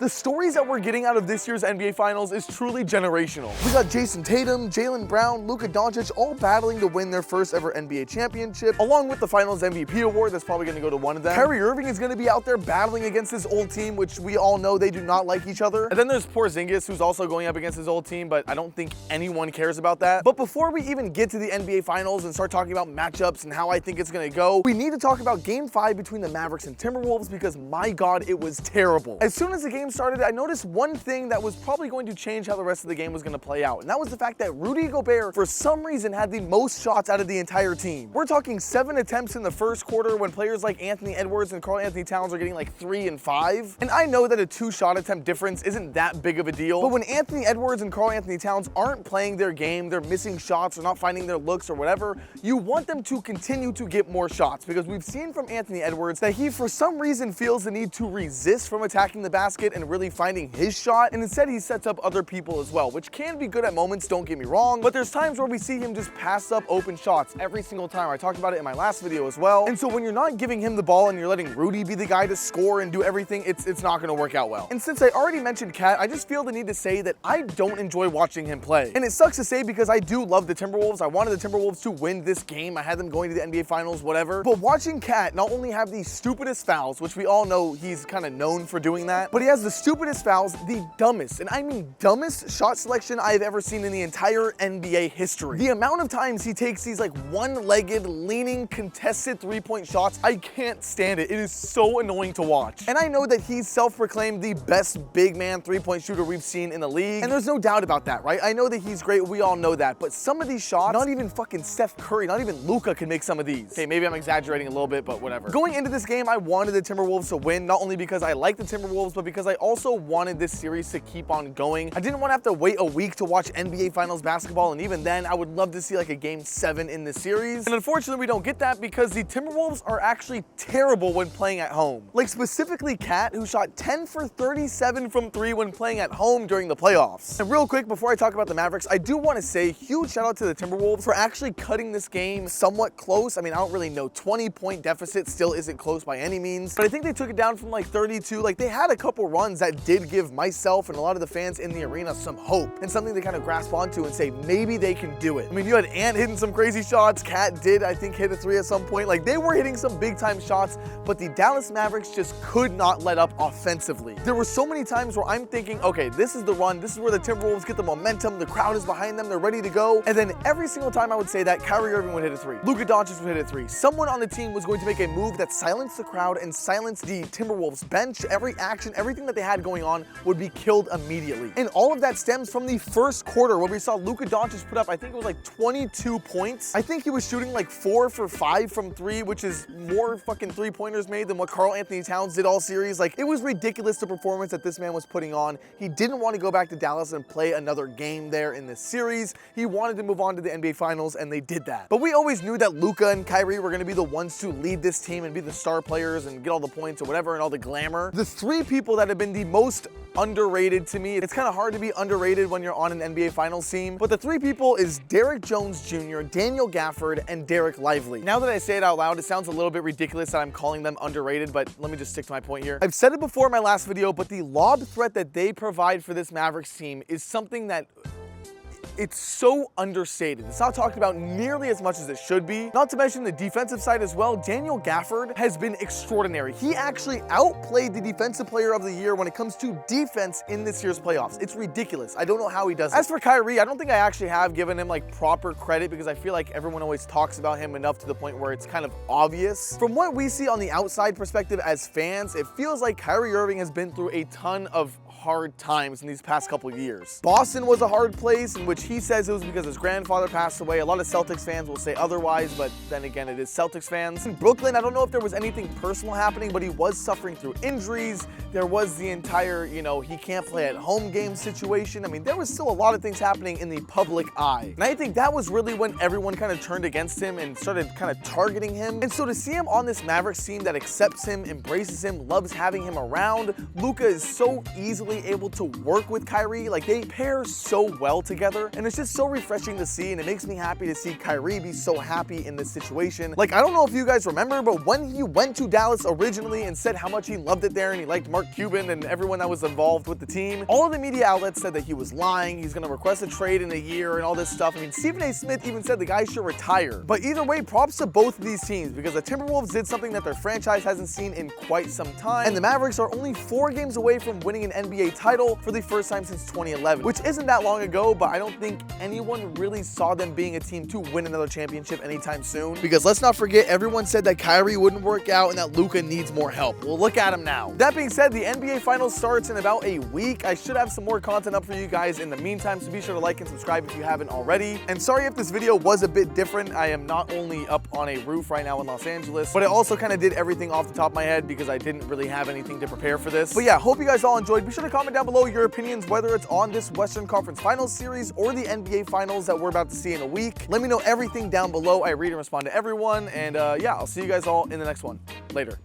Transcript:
the stories that we're getting out of this year's NBA Finals is truly generational. We got Jason Tatum, Jaylen Brown, Luka Doncic all battling to win their first ever NBA championship, along with the Finals MVP award that's probably going to go to one of them. Kyrie Irving is going to be out there battling against his old team, which we all know they do not like each other. And then there's Porzingis, who's also going up against his old team, but I don't think anyone cares about that. But before we even get to the NBA Finals and start talking about matchups and how I think it's going to go, we need to talk about Game 5 between the Mavericks and Timberwolves because, my God, it was terrible. As soon as the game started, I noticed one thing that was probably going to change how the rest of the game was going to play out, and that was the fact that Rudy Gobert, for some reason, had the most shots out of the entire team. We're talking 7 attempts in the first quarter when players like Anthony Edwards and Karl Towns are getting like 3 and 5. And I know that a 2-shot attempt difference isn't that big of a deal, but when Anthony Edwards and Karl Towns aren't playing their game, they're missing shots or not finding their looks or whatever, you want them to continue to get more shots, because we've seen from Anthony Edwards that he for some reason feels the need to resist from attacking the basket and really finding his shot, and instead he sets up other people as well, which can be good at moments, don't get me wrong, but there's times where we see him just pass up open shots every single time. I talked about it in my last video as well. And so when you're not giving him the ball and you're letting Rudy be the guy to score and do everything, it's not going to work out well. And since I already mentioned Cat, I just feel the need to say that I don't enjoy watching him play. And it sucks to say because I do love the Timberwolves. I wanted the Timberwolves to win this game. I had them going to the NBA Finals, whatever. But watching Cat not only have the stupidest fouls, which we all know he's kind of known for doing that, but he has the stupidest fouls, the dumbest, and I mean dumbest shot selection I've ever seen in the entire NBA history. The amount of times he takes these like one-legged, leaning, contested three-point shots, I can't stand it. It is so annoying to watch. And I know that he's self-proclaimed the best big man three-point shooter we've seen in the league, and there's no doubt about that, right? I know that he's great, we all know that, but some of these shots, not even fucking Steph Curry, not even Luka can make some of these. Okay, maybe I'm exaggerating a little bit, but whatever. Going into this game, I wanted the Timberwolves to win, not only because I like the Timberwolves, but because I also wanted this series to keep on going. I didn't want to have to wait a week to watch NBA Finals basketball, and even then, I would love to see like a Game 7 in this series. And unfortunately, we don't get that because the Timberwolves are actually terrible when playing at home. Like specifically Cat, who shot 10 for 37 from 3 when playing at home during the playoffs. And real quick, before I talk about the Mavericks, I do want to say huge shout out to the Timberwolves for actually cutting this game somewhat close. I mean, I don't really know, 20-point deficit still isn't close by any means, but I think they took it down from like 32. Like they had a couple runs that did give myself and a lot of the fans in the arena some hope and something to kind of grasp onto and say maybe they can do it. I mean, you had Ant hitting some crazy shots, Cat did, I think, hit a 3 at some point. Like they were hitting some big time shots, but the Dallas Mavericks just could not let up offensively. There were so many times where I'm thinking, okay, this is the run, this is where the Timberwolves get the momentum, the crowd is behind them, they're ready to go. And then every single time I would say that, Kyrie Irving would hit a 3, Luka Doncic would hit a 3. Someone on the team was going to make a move that silenced the crowd and silenced the Timberwolves bench. Every action, everything that they had going on would be killed immediately. And all of that stems from the first quarter where we saw Luka Doncic put up, I think it was like 22 points. I think he was shooting like 4 for 5 from 3, which is more fucking 3-pointers made than what Karl Towns did all series. Like it was ridiculous, the performance that this man was putting on. He didn't want to go back to Dallas and play another game there in this series. He wanted to move on to the NBA Finals, and they did that. But we always knew that Luka and Kyrie were going to be the ones to lead this team and be the star players and get all the points or whatever and all the glamour. The 3 people that have been the most underrated to me, it's kind of hard to be underrated when you're on an NBA Finals team, but the 3 people is Derrick Jones Jr., Daniel Gafford, and Derek Lively. Now that I say it out loud, it sounds a little bit ridiculous that I'm calling them underrated, but let me just stick to my point here. I've said it before in my last video, but the lob threat that they provide for this Mavericks team is something that it's so understated. It's not talked about nearly as much as it should be. Not to mention the defensive side as well. Daniel Gafford has been extraordinary. He actually outplayed the Defensive Player of the Year when it comes to defense in this year's playoffs. It's ridiculous. I don't know how he does it. As for Kyrie, I don't think I actually have given him like proper credit because I feel like everyone always talks about him enough to the point where it's kind of obvious. From what we see on the outside perspective as fans, it feels like Kyrie Irving has been through a ton of hard times in these past couple of years. Boston was a hard place, in which he says it was because his grandfather passed away. A lot of Celtics fans will say otherwise, but then again, it is Celtics fans. In Brooklyn, I don't know if there was anything personal happening, but he was suffering through injuries. There was the entire, he can't play at home game situation. I mean, there was still a lot of things happening in the public eye. And I think that was really when everyone kind of turned against him and started kind of targeting him. And so to see him on this Mavericks team that accepts him, embraces him, loves having him around, Luka is so easily actually able to work with Kyrie. Like, they pair so well together, and it's just so refreshing to see, and it makes me happy to see Kyrie be so happy in this situation. Like, I don't know if you guys remember, but when he went to Dallas originally and said how much he loved it there and he liked Mark Cuban and everyone that was involved with the team, all of the media outlets said that he was lying, he's gonna request a trade in a year and all this stuff. I mean, Stephen A. Smith even said the guy should retire. But either way, props to both of these teams, because the Timberwolves did something that their franchise hasn't seen in quite some time, and the Mavericks are only 4 games away from winning an NBA title for the first time since 2011, which isn't that long ago, but I don't think anyone really saw them being a team to win another championship anytime soon. Because let's not forget, everyone said that Kyrie wouldn't work out and that Luka needs more help. Well, look at him now. That being said, the NBA Finals starts in about a week. I should have some more content up for you guys in the meantime, so be sure to like and subscribe if you haven't already. And sorry if this video was a bit different. I am not only up on a roof right now in Los Angeles, but I also kind of did everything off the top of my head because I didn't really have anything to prepare for this. But yeah, hope you guys all enjoyed. Be sure to comment down below your opinions, whether it's on this Western Conference Finals series or the NBA Finals that we're about to see in a week. Let me know everything down below. I read and respond to everyone. And yeah, I'll see you guys all in the next one. Later.